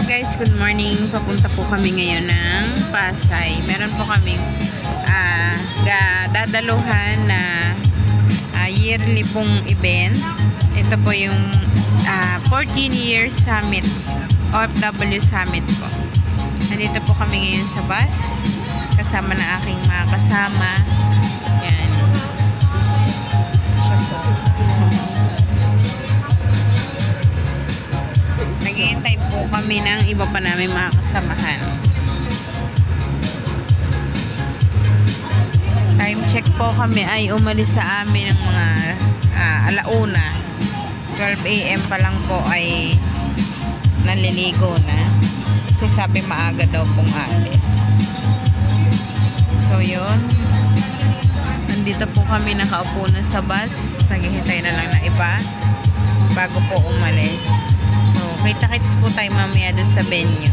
Guys, good morning. Papunta po kami ngayon ng Pasay. Meron po kaming dadaluhan na yearly pong event. Ito po yung 14 years summit, OFW summit po. Nandito po kami ngayon sa bus kasama na aking mga kasama. Yan. Siya po. Naghihintay po kami ng iba pa namin mga kasamahan. Time check po kami ay umalis sa amin ng mga alauna. 12 AM pa lang po ay naliligo na. Kasi sabi maaga daw pong alis. So yun. Nandito po kami nakaupo na sa bus. Naghihintay na lang na iba bago po umalis. So kita-kits po tayo mamaya doon sa venue.